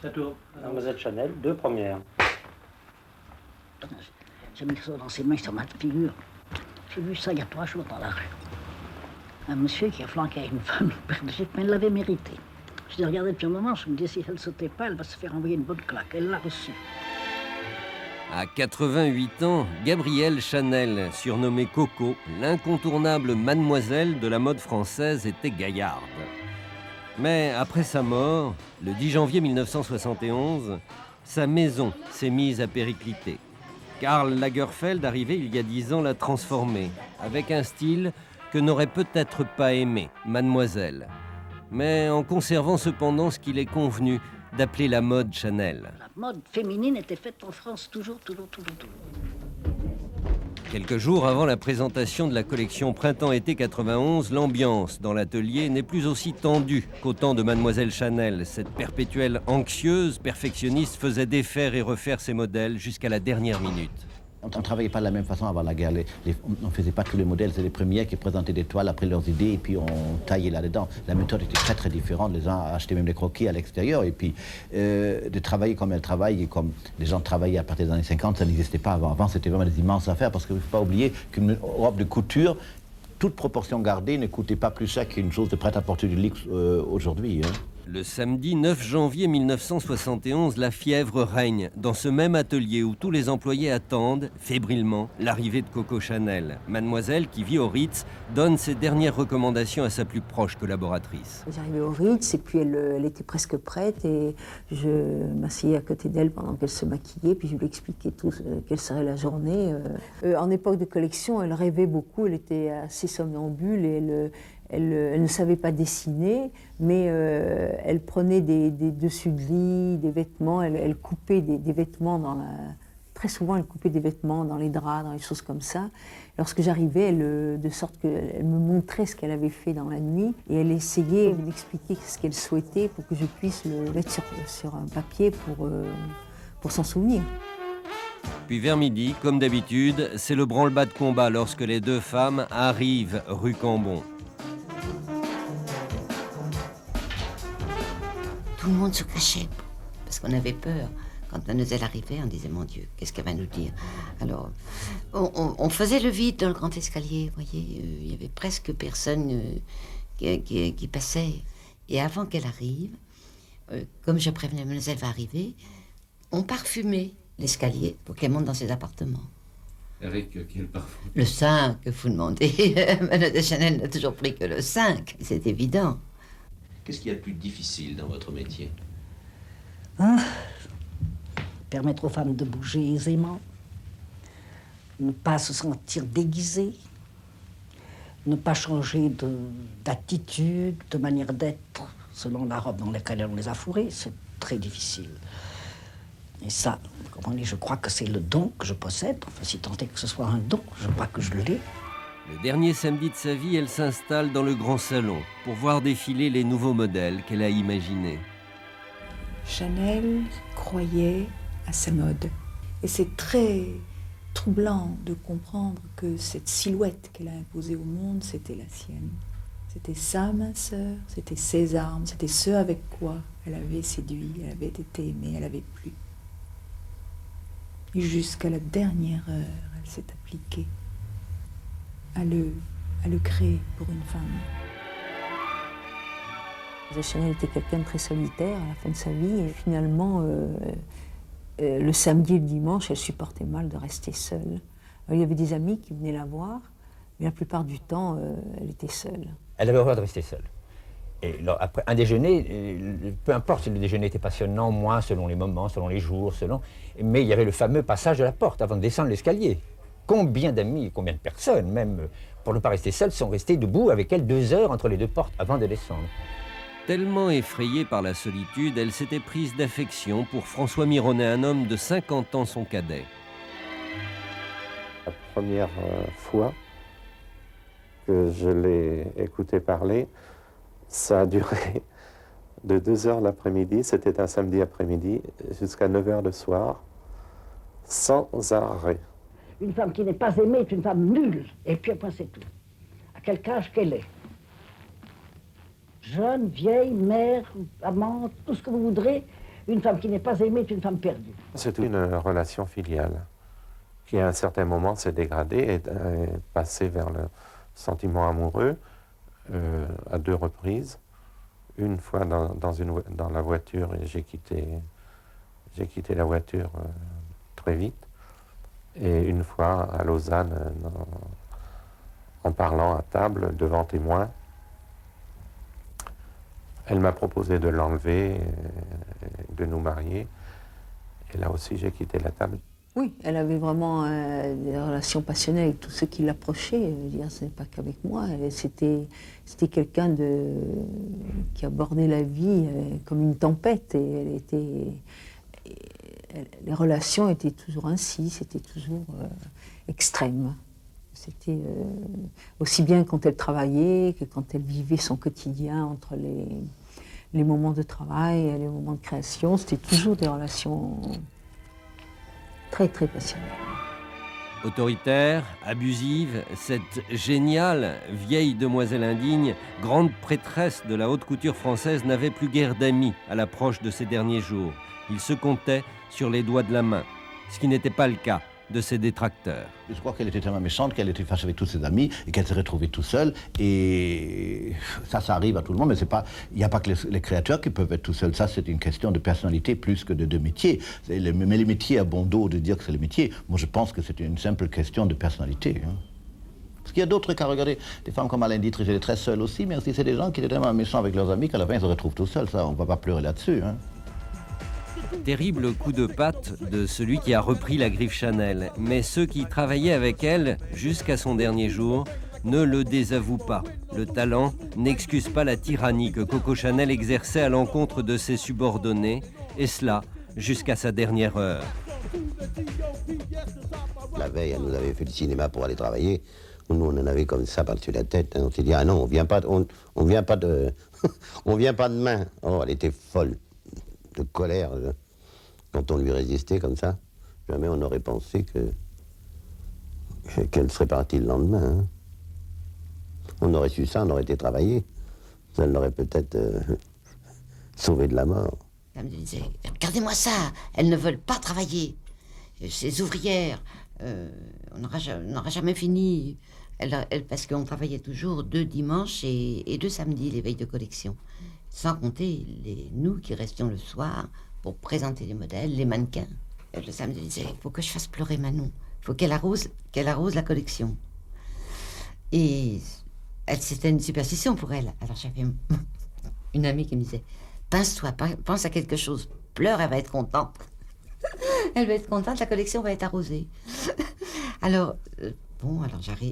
Mademoiselle Chanel, 2 premières. J'ai mis ça dans ses mains sur ma figure. J'ai vu ça il y a 3 jours dans la rue. Un monsieur qui a flanqué une femme perdue, mais elle l'avait mérité. Je l'ai regardé depuis un moment, je me disais, si elle ne sautait pas, elle va se faire envoyer une bonne claque. Elle l'a reçue. À 88 ans, Gabrielle Chanel, surnommée Coco, l'incontournable mademoiselle de la mode française, était gaillarde. Mais après sa mort, le 10 janvier 1971, sa maison s'est mise à péricliter. Karl Lagerfeld, arrivé il y a 10 ans, l'a transformée, avec un style que n'aurait peut-être pas aimé Mademoiselle, mais en conservant cependant ce qu'il est convenu d'appeler la mode Chanel. La mode féminine était faite en France toujours. Quelques jours avant la présentation de la collection Printemps-été 91, l'ambiance dans l'atelier n'est plus aussi tendue qu'au temps de Mademoiselle Chanel. Cette perpétuelle anxieuse perfectionniste faisait défaire et refaire ses modèles jusqu'à la dernière minute. On ne travaillait pas de la même façon avant la guerre. On ne faisait pas tous les modèles. C'est les premiers qui présentaient des toiles après leurs idées et puis on taillait là-dedans. La méthode était très différente. Les gens achetaient même des croquis à l'extérieur. Et puis de travailler comme elles travaillent et comme les gens travaillaient à partir des années 50, ça n'existait pas avant. Avant, c'était vraiment des immenses affaires parce qu'il ne faut pas oublier qu'une robe de couture, toute proportion gardée, ne coûtait pas plus cher qu'une chose de prêt-à-porter du luxe aujourd'hui. Hein. Le samedi 9 janvier 1971, la fièvre règne dans ce même atelier où tous les employés attendent fébrilement l'arrivée de Coco Chanel. Mademoiselle, qui vit au Ritz, donne ses dernières recommandations à sa plus proche collaboratrice. J'arrivais au Ritz et puis elle était presque prête et je m'asseyais à côté d'elle pendant qu'elle se maquillait puis je lui expliquais tout quelle serait la journée. En époque de collection, elle rêvait beaucoup, elle était assez somnambule et elle ne savait pas dessiner, mais elle prenait des dessus de lit, des vêtements, elle coupait des vêtements très souvent, elle coupait des vêtements dans les draps, dans les choses comme ça. Lorsque j'arrivais, de sorte qu'elle me montrait ce qu'elle avait fait dans la nuit, et elle essayait d'expliquer ce qu'elle souhaitait pour que je puisse le mettre sur un papier pour s'en souvenir. Puis vers midi, comme d'habitude, c'est le branle-bas de combat lorsque les 2 femmes arrivent rue Cambon. Tout le monde se cachait, parce qu'on avait peur. Quand Mademoiselle arrivait, on disait, mon Dieu, qu'est-ce qu'elle va nous dire? Alors, on faisait le vide dans le grand escalier, vous voyez. Il y avait presque personne qui passait. Et avant qu'elle arrive, comme je prévenais, Mademoiselle va arriver, on parfumait l'escalier pour qu'elle monte dans ses appartements. Avec quel parfum? Le 5, vous demandez. Mademoiselle Chanel n'a toujours pris que le 5, c'est évident. Qu'est-ce qu'il y a de plus difficile dans votre métier? Permettre aux femmes de bouger aisément, ne pas se sentir déguisées, ne pas changer d'attitude, de manière d'être selon la robe dans laquelle on les a fourrées, c'est très difficile. Et ça, comment dire, je crois que c'est le don que je possède, enfin si tant est que ce soit un don, je crois que je l'ai. Le dernier samedi de sa vie, elle s'installe dans le grand salon pour voir défiler les nouveaux modèles qu'elle a imaginés. Chanel croyait à sa mode. Et c'est très troublant de comprendre que cette silhouette qu'elle a imposée au monde, c'était la sienne. C'était sa minceur, c'était ses armes, c'était ce avec quoi elle avait séduit, elle avait été aimée, elle avait plu. Et jusqu'à la dernière heure, elle s'est appliquée à le créer pour une femme. Chanel était quelqu'un de très solitaire à la fin de sa vie et finalement, le samedi et le dimanche, elle supportait mal de rester seule. Alors, il y avait des amis qui venaient la voir, mais la plupart du temps, elle était seule. Elle avait horreur de rester seule. Et alors, après un déjeuner, peu importe si le déjeuner était passionnant, moins selon les moments, selon les jours, mais il y avait le fameux passage de la porte avant de descendre l'escalier. Combien d'amis, combien de personnes, même pour ne pas rester seule, sont restés debout avec elle 2 heures entre les 2 portes avant de descendre. Tellement effrayée par la solitude, elle s'était prise d'affection pour François Mironet, un homme de 50 ans, son cadet. La première fois que je l'ai écouté parler, ça a duré de 2h l'après-midi, c'était un samedi après-midi, jusqu'à 9h le soir, sans arrêt. Une femme qui n'est pas aimée est une femme nulle, et puis après c'est tout. À quel âge qu'elle est. Jeune, vieille, mère, amante, tout ce que vous voudrez, Une femme qui n'est pas aimée est une femme perdue. C'est une relation filiale qui, à un certain moment, s'est dégradée et est passée vers le sentiment amoureux à 2 reprises. Une fois dans la voiture, et j'ai quitté la voiture très vite. Et une fois à Lausanne, en parlant à table devant témoins, elle m'a proposé de l'enlever, de nous marier. Et là aussi, j'ai quitté la table. Oui, elle avait vraiment des relations passionnelles avec tous ceux qui l'approchaient. Je veux dire, ce n'est pas qu'avec moi. C'était quelqu'un qui abordait la vie comme une tempête. Et les relations étaient toujours ainsi, c'était toujours extrême. C'était aussi bien quand elle travaillait que quand elle vivait son quotidien entre les moments de travail et les moments de création. C'était toujours des relations très, très passionnelles. Autoritaire, abusive, cette géniale vieille demoiselle indigne, grande prêtresse de la haute couture française, n'avait plus guère d'amis à l'approche de ses derniers jours. Il se comptait sur les doigts de la main, ce qui n'était pas le cas de ses détracteurs. Je crois qu'elle était tellement méchante qu'elle était fâchée avec tous ses amis et qu'elle s'est retrouvée tout seule. Et ça arrive à tout le monde, mais il n'y a pas que les créateurs qui peuvent être tout seuls. Ça, c'est une question de personnalité plus que de métier. Mais les métiers a bon dos de dire que c'est le métier. Moi, je pense que c'est une simple question de personnalité. Hein. Parce qu'il y a d'autres cas, regardez, des femmes comme Alain Dietrich, elle est très seule aussi, mais si c'est des gens qui étaient tellement méchants avec leurs amis qu'à la fin, ils se retrouvent tout seuls. Ça, on ne va pas pleurer là-dessus. Hein. Terrible coup de patte de celui qui a repris la griffe Chanel. Mais ceux qui travaillaient avec elle jusqu'à son dernier jour ne le désavouent pas. Le talent n'excuse pas la tyrannie que Coco Chanel exerçait à l'encontre de ses subordonnés, et cela jusqu'à sa dernière heure. La veille, elle nous avait fait le cinéma pour aller travailler. Nous, on en avait comme ça par-dessus la tête. On s'est dit, ah non, on vient pas de on vient pas demain. Oh, elle était folle de colère. Quand on lui résistait comme ça, jamais on aurait pensé qu'elle serait partie le lendemain. Hein. On aurait su ça, on aurait été travaillé. Ça l'aurait peut-être sauvé de la mort. Elle me disait, regardez-moi ça, elles ne veulent pas travailler. Ces ouvrières, on n'aura jamais fini. Parce qu'on travaillait toujours 2 dimanches et 2 samedis, les veilles de collection. Sans compter nous qui restions le soir pour présenter les modèles, les mannequins. Et le samedi, elle disait, il faut que je fasse pleurer Manon. Il faut qu'elle arrose la collection. Et c'était une superstition pour elle. Alors j'avais une amie qui me disait, pince-toi, pense à quelque chose. Pleure, elle va être contente. Elle va être contente, la collection va être arrosée. Alors,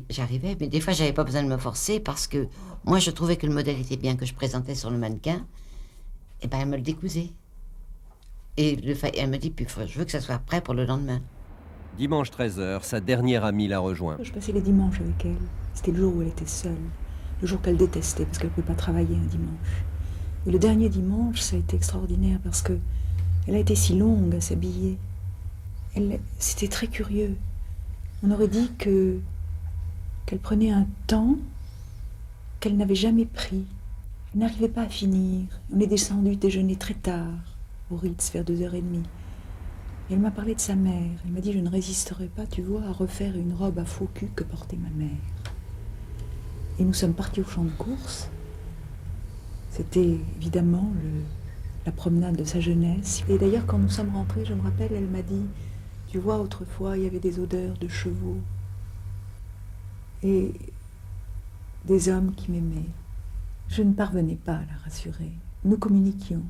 j'arrivais, mais des fois, j'avais pas besoin de me forcer parce que moi, je trouvais que le modèle était bien que je présentais sur le mannequin. Et ben, elle me le décousait. Et elle me dit, puis je veux que ça soit prêt pour le lendemain. Dimanche 13h, sa dernière amie l'a rejoint. Je passais les dimanches avec elle. C'était le jour où elle était seule. Le jour qu'elle détestait parce qu'elle ne pouvait pas travailler un dimanche. Et le dernier dimanche, ça a été extraordinaire parce que elle a été si longue à s'habiller. C'était très curieux. On aurait dit qu'elle prenait un temps qu'elle n'avait jamais pris. Elle n'arrivait pas à finir. On est descendu déjeuner très tard, au Ritz, vers 2h30. Et elle m'a parlé de sa mère. Elle m'a dit, je ne résisterai pas, tu vois, à refaire une robe à faux cul que portait ma mère. Et nous sommes partis au champ de course. C'était évidemment la promenade de sa jeunesse. Et d'ailleurs, quand nous sommes rentrés, je me rappelle, elle m'a dit, tu vois, autrefois, il y avait des odeurs de chevaux et des hommes qui m'aimaient. Je ne parvenais pas à la rassurer. Nous communiquions,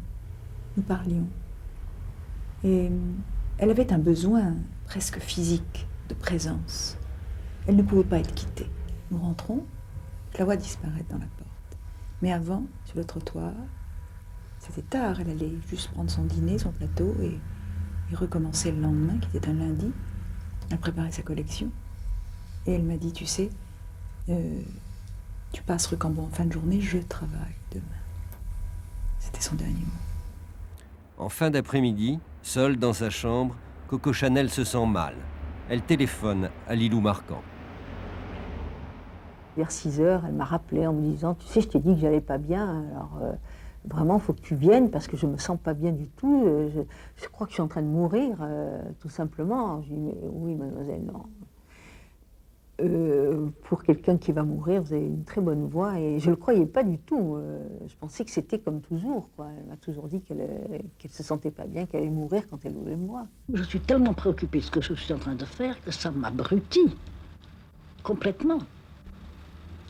nous parlions. Et elle avait un besoin presque physique de présence. Elle ne pouvait pas être quittée. Nous rentrons, je la vois disparaître dans la porte. Mais avant, sur le trottoir, c'était tard, elle allait juste prendre son dîner, son plateau, et recommencer le lendemain, qui était un lundi. Elle préparait sa collection. Et elle m'a dit, tu sais, tu passes rue Cambon en fin de journée, je travaille demain. C'était son dernier mot. En fin d'après-midi, seule dans sa chambre, Coco Chanel se sent mal. Elle téléphone à Lilou Marquand. Vers 6h, elle m'a rappelé en me disant, tu sais, je t'ai dit que j'allais pas bien, alors Vraiment, il faut que tu viennes parce que je ne me sens pas bien du tout. Je crois que je suis en train de mourir, tout simplement. Je dis, mais oui, mademoiselle, non. Pour quelqu'un qui va mourir, vous avez une très bonne voix. Et je ne le croyais pas du tout. Je pensais que c'était comme toujours, quoi. Elle m'a toujours dit qu'elle ne se sentait pas bien, qu'elle allait mourir quand elle voulait me voir. Je suis tellement préoccupée de ce que je suis en train de faire que ça m'abrutit complètement.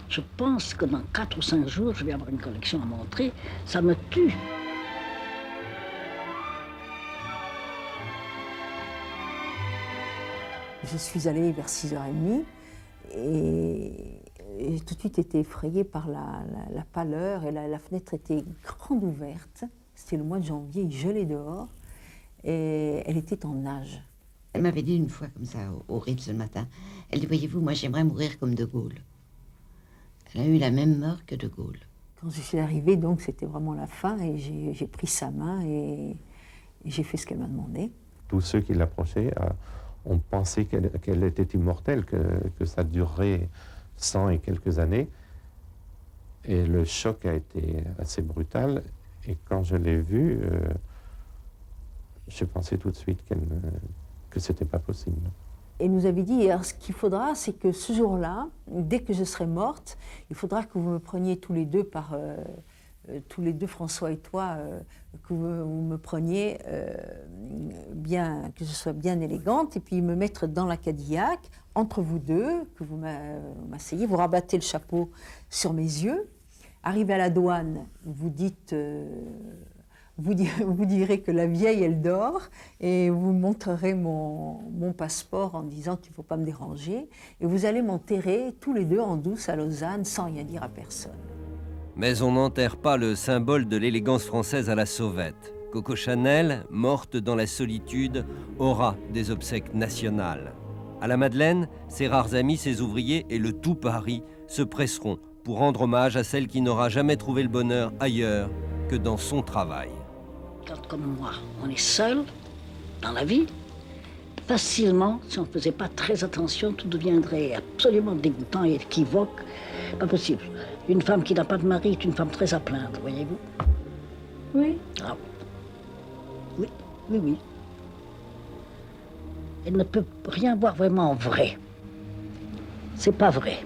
Je pense que dans 4 ou 5 jours, je vais avoir une collection à montrer. Ça me tue. Je suis allée vers 6h30 et j'ai tout de suite été effrayée par la pâleur et la fenêtre était grande ouverte. C'était le mois de janvier, il gelait dehors et elle était en nage. Elle m'avait dit une fois comme ça, au Ritz le matin, elle dit, voyez-vous, moi j'aimerais mourir comme De Gaulle. Elle a eu la même mort que De Gaulle. Quand je suis arrivée, donc, c'était vraiment la fin et j'ai pris sa main et j'ai fait ce qu'elle m'a demandé. Tous ceux qui l'approchaient ont pensé qu'elle était immortelle, que ça durerait 100 et quelques années. Et le choc a été assez brutal. Et quand je l'ai vue, j'ai pensé tout de suite que c'était pas possible. Et nous avait dit, alors, ce qu'il faudra, c'est que ce jour-là, dès que je serai morte, il faudra que vous me preniez tous les deux, François et toi, que vous me preniez bien, que je sois bien élégante, et puis me mettre dans la Cadillac, entre vous deux, que vous m'asseyez, vous rabattez le chapeau sur mes yeux, arrivez à la douane, vous dites... Vous direz que la vieille, elle dort, et vous montrerez mon passeport en disant qu'il ne faut pas me déranger, et vous allez m'enterrer tous les deux en douce à Lausanne sans rien dire à personne. Mais on n'enterre pas le symbole de l'élégance française à la sauvette. Coco Chanel, morte dans la solitude, aura des obsèques nationales. À la Madeleine, ses rares amis, ses ouvriers et le tout Paris se presseront pour rendre hommage à celle qui n'aura jamais trouvé le bonheur ailleurs que dans son travail. Quand, comme moi, on est seul dans la vie, facilement, si on ne faisait pas très attention, tout deviendrait absolument dégoûtant et équivoque. Pas possible. Une femme qui n'a pas de mari est une femme très à plaindre, voyez-vous? Oui. Ah, oui, oui, oui. Elle ne peut rien voir vraiment vrai. C'est pas vrai.